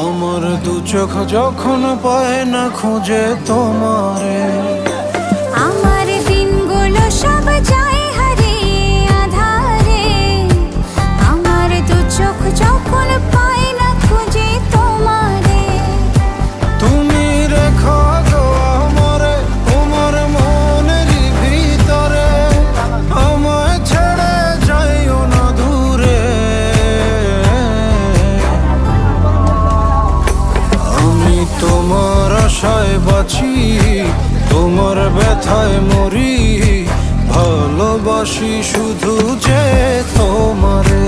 আমার দু চোখ যখন পায় না খুঁজে তোমারে, আমার দিনগুলো সব যায় হারিয়ে আধারে। আমার দু চোখ যখন পায় না খুঁজে তোমারে, তুমি রেখো গো আমারে তোমার মনের ভিতরে, আমায় ছেড়ে যাইও না দূরে। আমি তোমার আশায় বাঁচি, তোমার ব্যথায় মরি, ভালোবাসি শুধু যে তোমারে।